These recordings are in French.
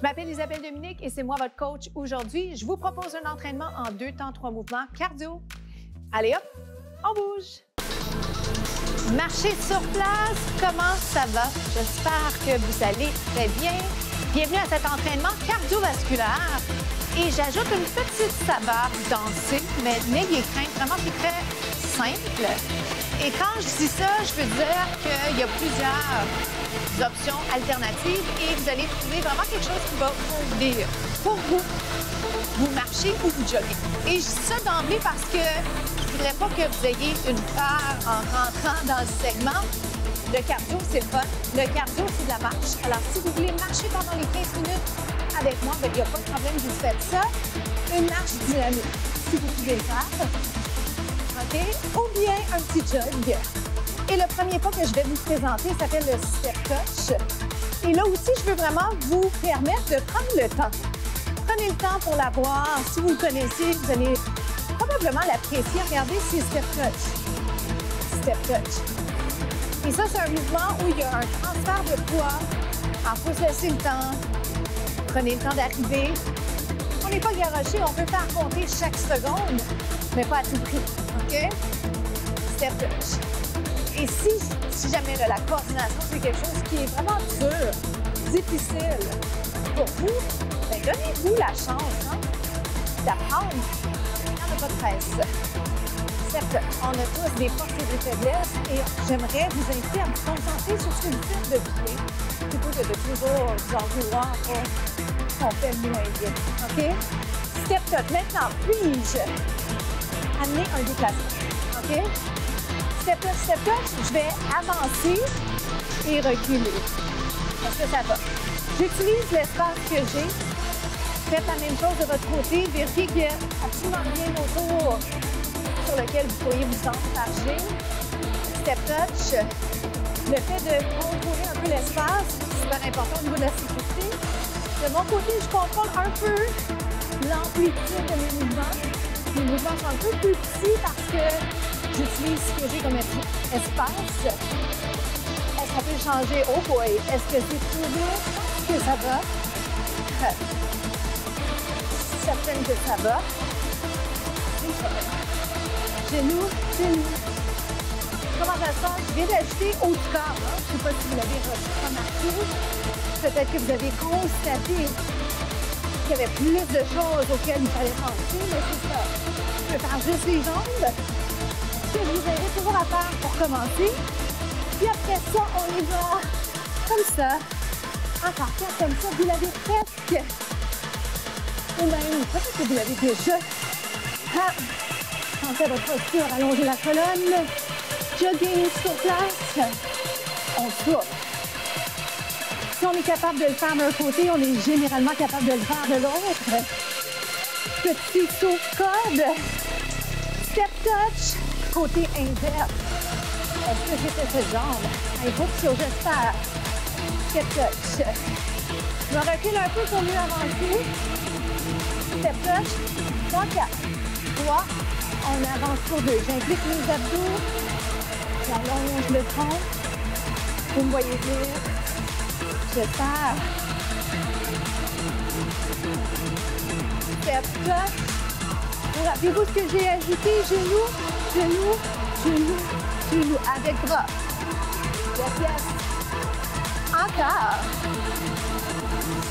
Je m'appelle Isabelle Dominique et c'est moi votre coach aujourd'hui. Je vous propose un entraînement en 2 temps, 3 mouvements cardio. Allez hop, on bouge. Marchez sur place, comment ça va? J'espère que vous allez très bien. Bienvenue à cet entraînement cardiovasculaire. Et j'ajoute une petite saveur dansée, mais n'ayez crainte, vraiment c'est très simple. Et quand je dis ça, je veux dire qu'il y a plusieurs options alternatives et vous allez trouver vraiment quelque chose qui va convenir pour vous. Vous marchez ou vous joguez. Et je dis ça d'emblée parce que je ne voudrais pas que vous ayez une peur en rentrant dans le segment. Le cardio, c'est le fun. Le cardio, c'est de la marche. Alors, si vous voulez marcher pendant les 15 minutes avec moi, il n'y a pas de problème, vous faites ça. Une marche dynamique, si vous pouvez le faire. OK? Ou bien un petit jog. Et le premier pas que je vais vous présenter s'appelle le step touch. Et là aussi, je veux vraiment vous permettre de prendre le temps. Prenez le temps pour l'avoir. Si vous le connaissez, vous allez probablement l'apprécier. Regardez, c'est step touch. Step touch. Et ça, c'est un mouvement où il y a un transfert de poids. Alors, il faut se laisser le temps. Prenez le temps d'arriver. On n'est pas garoché, on peut faire compter chaque seconde, mais pas à tout prix. OK? Step touch. Et si jamais là, la coordination, c'est quelque chose qui est vraiment dur, difficile pour vous, bien, donnez-vous la chance d'apprendre. Il n'y en a pas de presse. Certes, on a tous des forces et des faiblesses et j'aimerais vous inviter à vous concentrer sur ce que vous faites de bien plutôt que de toujours vous en vouloir qu'on fait moins bien. OK? Step touch. Maintenant, puis-je amener un déplacement? OK? Step touch, je vais avancer et reculer. Parce que ça va. J'utilise l'espace que j'ai. Faites la même chose de votre côté. Vérifiez qu'il n'y a absolument rien autour sur lequel vous pourriez vous enfarger. Step touch. Le fait de contrôler un peu l'espace, c'est super important au niveau de la sécurité. De mon côté, je contrôle un peu l'amplitude de mes mouvements. Les mouvements sont un peu plus petits parce que j'utilise ce que j'ai comme espace. Est-ce qu'on peut changer? Oh boy! Est-ce que c'est trop bien? Est-ce que ça va? Certaine que ça va. C'est ça. Genoux, genoux. Comment ça se passe? Je viens d'ajouter haut du corps. Je ne sais pas si vous l'avez remarqué. Peut-être que vous avez constaté qu'il y avait plus de choses auxquelles il fallait penser, mais c'est ça. Je peux faire juste les jambes. Ce que je vous invite toujours à faire pour commencer. Puis après ça, on y va comme ça. Encore faire comme ça, vous l'avez presque. Ou même, peut-être que vous l'avez déjà. Pensez à votre posture, allongez la colonne. Jogging sur place. On souffle. Si on est capable de le faire d'un côté, on est généralement capable de le faire de l'autre. Petit saut corde. Step touch. Côté inverse. Est-ce que j'ai fait cette jambe? Il faut que j'espère. Step touch. Je me recule un peu pour mieux avancer. Step touch. 3, 4. 3. On avance sur 2. J'implique mes abdos. J'allonge le front. Vous me voyez venir. J'espère. Step touch. Rappelez-vous ce que j'ai ajouté. Genoux, genoux, genoux, genoux. Avec bras. Yes, yes. Encore.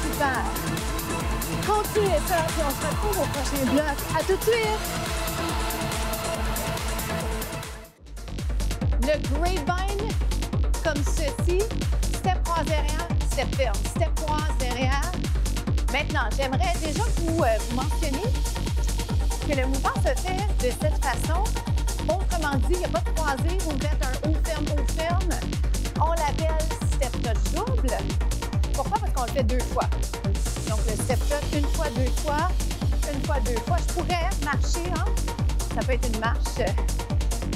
Super. Continuez ça, puis on se retrouve au prochain bloc. À tout de suite. Le grapevine, comme ceci. Step croise derrière, step ferme. Step croise derrière. Maintenant, j'aimerais déjà vous mentionner que le mouvement se fait de cette façon. Autrement dit, il n'y a pas de croisée. Vous faites un haut ferme. On l'appelle step touch double. Pourquoi? Parce qu'on le fait 2 fois. Donc, le step touch, 1 fois, 2 fois, 1 fois, 2 fois. Je pourrais marcher, ça peut être une marche.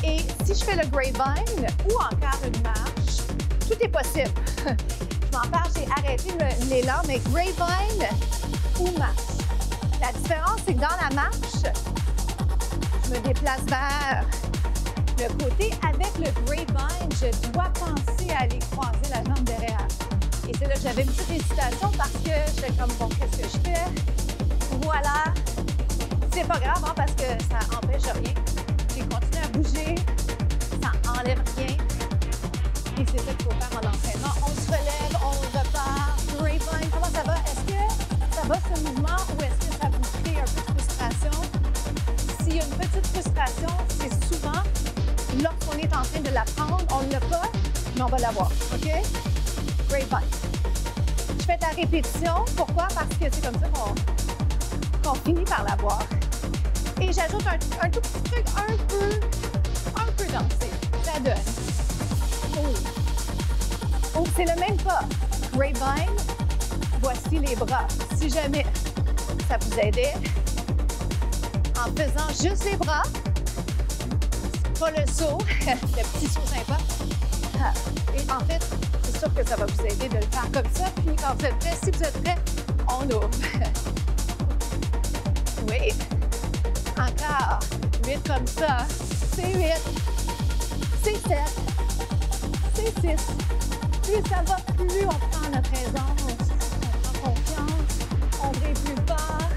Et si je fais le grapevine ou encore une marche, tout est possible. Je m'en parle, j'ai arrêté l'élan, mais grapevine ou marche. La différence, c'est que dans la marche, je me déplace vers le côté. Avec le grapevine, je dois penser à aller croiser la jambe derrière. Et c'est là que j'avais une petite hésitation parce que j'étais comme, bon, qu'est-ce que je fais? Voilà. C'est pas grave, hein, parce que ça n'empêche rien. J'ai continué à bouger, ça enlève rien. Et c'est ça qu'il faut faire en entraînement. On se relève, on repart. Grapevine, comment ça va? Est-ce que ça va ce mouvement ou est-ce que ça vous crée un peu de frustration? S'il y a une petite frustration, c'est souvent lorsqu'on est en train de l'apprendre, on ne l'a pas, mais on va l'avoir. OK? Grapevine. Je fais ta répétition. Pourquoi? Parce que c'est comme ça qu'on finit par l'avoir. Et j'ajoute un tout petit truc un peu dansé. Ça donne. Oh, c'est le même pas. Grapevine. Voici les bras. Si jamais ça vous aidait, en faisant juste les bras, pas le saut, le petit saut sympa. Et en fait, c'est sûr que ça va vous aider de le faire comme ça. Puis quand vous êtes prêts, si vous êtes prêts, on ouvre. Oui. Encore. 8 comme ça. C'est 8. C'est 7. C'est 6. Plus ça va, plus on prend notre aisance. On prend confiance. On brille plus fort.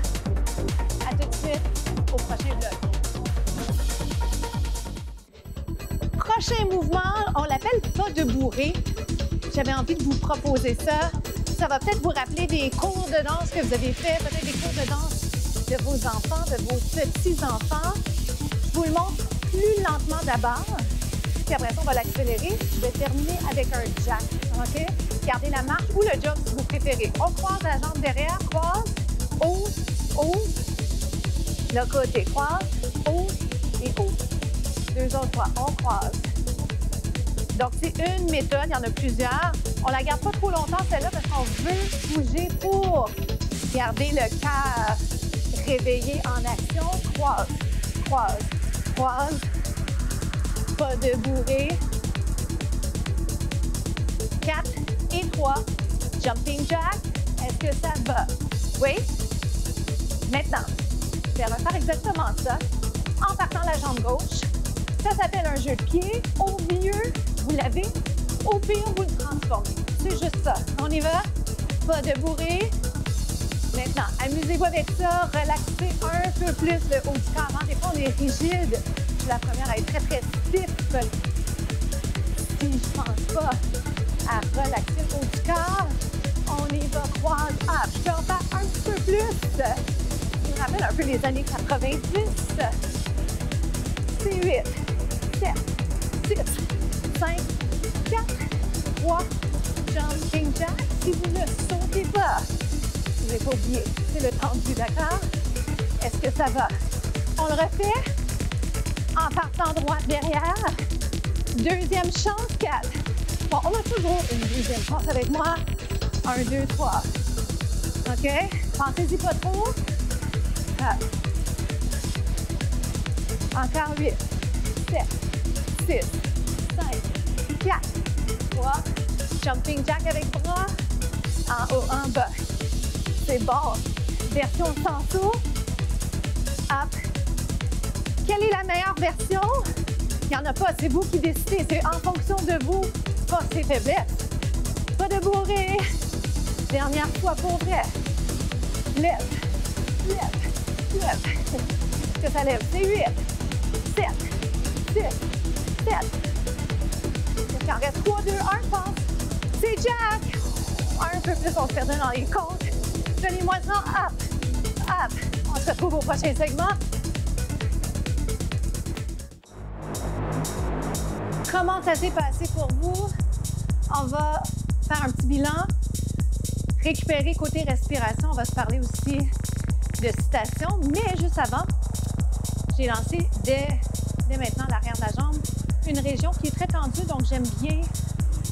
À tout de suite au prochain bloc. Prochain mouvement, on l'appelle pas de bourrée. J'avais envie de vous proposer ça. Ça va peut-être vous rappeler des cours de danse que vous avez fait, peut-être des cours de danse de vos enfants, de vos petits-enfants. Je vous le montre plus lentement d'abord. Puis après ça, on va l'accélérer. Je vais terminer avec un jack. OK? Gardez la marche ou le jog si vous préférez. On croise la jambe derrière, croise, ouvre, ouvre. Le côté, croise, ouvre et ouvre. 2 autres fois, on croise. Donc, c'est une méthode, il y en a plusieurs. On la garde pas trop longtemps, celle-là, parce qu'on veut bouger pour garder le cœur réveillé en action. Croise, croise, croise. Pas de bourrée. 4 et 3. Jumping jack. Est-ce que ça va? Oui? Maintenant, je vais refaire exactement ça en partant la jambe gauche. Ça s'appelle un jeu de pied. Au mieux, vous l'avez. Au pire, vous le transformez. C'est juste ça. On y va? Pas de bourrée. Maintenant, amusez-vous avec ça. Relaxez un peu plus le haut du corps. Des fois, on est rigide. Je suis la première à être très, très stiff. Si je ne pense pas à relaxer le haut du corps, on y va croise. Je peux en faire un petit peu plus. Ça me rappelle un peu les années 90. C'est 8, 7, 6, 5, 4, 3, jumping jack. Si vous ne sautez pas, je n'ai pas oublié, c'est le tendu, d'accord? Est-ce que ça va? On le refait en partant droite derrière. Deuxième chance, 4. Bon, on a toujours une deuxième chance avec moi. 1, 2, 3. OK? Pensez-y pas trop. Encore 8, 7, 6, 5, 4, 3. Jumping jack avec bras. En haut, en bas. C'est bon. Version sans saut. Up. Quelle est la meilleure version? Il n'y en a pas, c'est vous qui décidez. C'est en fonction de vous, pas ses faiblesses. Pas de bourrée. Dernière fois pour vrai. Lève, lève, lève. Est-ce que ça lève? C'est 8, 7, 6, 7. Il en reste 3, 2, 1, je pense. C'est jack. Un peu plus, on se perd dans les comptes. Donnez-moi ça. Up, up. On se retrouve au prochain segment. Comment ça s'est passé pour vous? On va faire un petit bilan. Récupérer côté respiration. On va se parler aussi de citation. Mais juste avant, j'ai lancé dès maintenant l'arrière de la jambe une région qui est très tendue. Donc, j'aime bien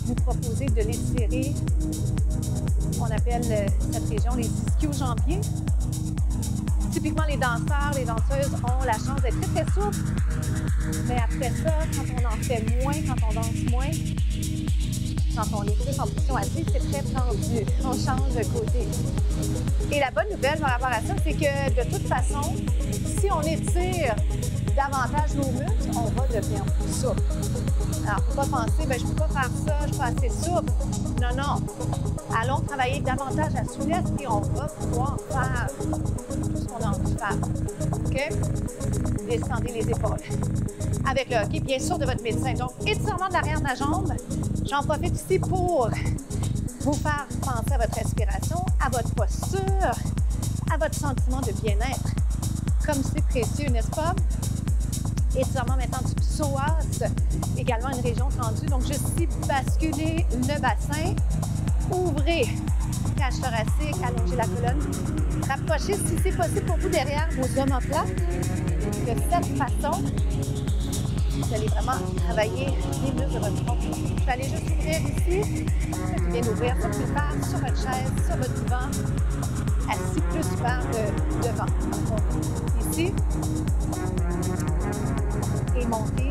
vous proposer de l'étirer. On appelle cette région les ischio-jambiers. Typiquement, les danseurs, les danseuses ont la chance d'être très, très souples. Mais après ça, quand on en fait moins, quand on danse moins, quand on est plus en position assise, c'est très tendu. On change de côté. Et la bonne nouvelle par rapport à ça, c'est que de toute façon, si on étire davantage nos muscles, on va devenir plus souple. Alors, il ne faut pas penser, ben, je ne peux pas faire ça, je ne suis pas assez souple. Non, non. Allons travailler davantage la souplesse et on va pouvoir faire tout ce qu'on a envie de faire. OK? Descendez les épaules. Avec le hockey, bien sûr, de votre médecin. Donc, étirement de l'arrière de la jambe. J'en profite ici pour vous faire penser à votre respiration, à votre posture, à votre sentiment de bien-être. Comme c'est précieux, n'est-ce pas? Étirement maintenant du psoas, également une région tendue. Donc, juste ici, basculez le bassin. Ouvrez cage thoracique, allongez la colonne. Rapprochez, si c'est possible pour vous, derrière vos omoplates. De cette façon, vous allez vraiment travailler les muscles de votre tronc. Je vais aller juste ouvrir ici. Faites bien ouvrir, ça peut faire sur votre chaise, sur votre divan, assis plus vers le devant. Donc, ici. Et montez.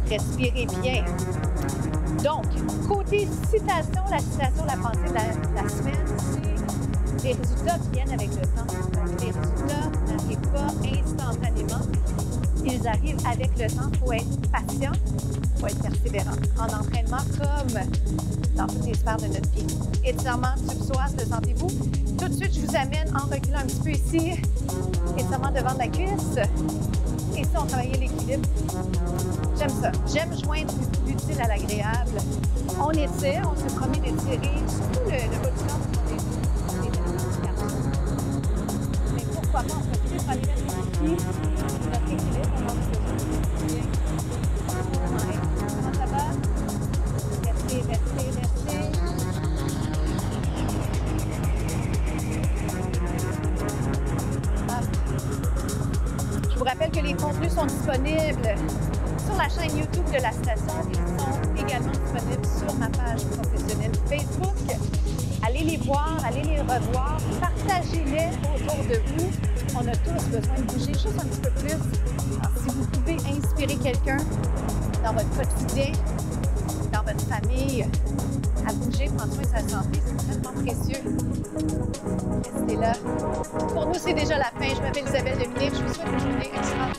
Respirez bien. Donc, côté citation, la citation, la pensée de la semaine, c'est les résultats viennent avec le temps. Donc, les résultats n'arrivent pas instantanément. Ils arrivent avec le temps. Il faut être patient, il faut être persévérant. En entraînement, comme dans toutes les sphères de notre vie. Étirement du psoas, le sentez-vous? Tout de suite, je vous amène en reculant un petit peu ici. Étirement devant la cuisse. Et ça, on travaille l'équilibre. J'aime ça. J'aime joindre l'utile à l'agréable. On étire, on se promet d'étirer, surtout le bas du corps, on est mais pourquoi pas en profiter pour aller mettre ici notre équilibre, on en a besoin. Comment ça va? Restez, restez, restez. Je vous rappelle que les contenus sont disponibles sur la chaîne YouTube de la station. Ils sont également disponibles sur ma page professionnelle Facebook. Allez les voir, allez les revoir, partagez-les autour de vous. On a tous besoin de bouger juste un petit peu plus. Alors, si vous pouvez inspirer quelqu'un dans votre quotidien, dans votre famille, à bouger, prendre soin de sa santé, c'est tellement précieux. Restez là. Pour nous, c'est déjà la fin. Je m'appelle Isabelle Dominique. Je vous souhaite une journée excellente.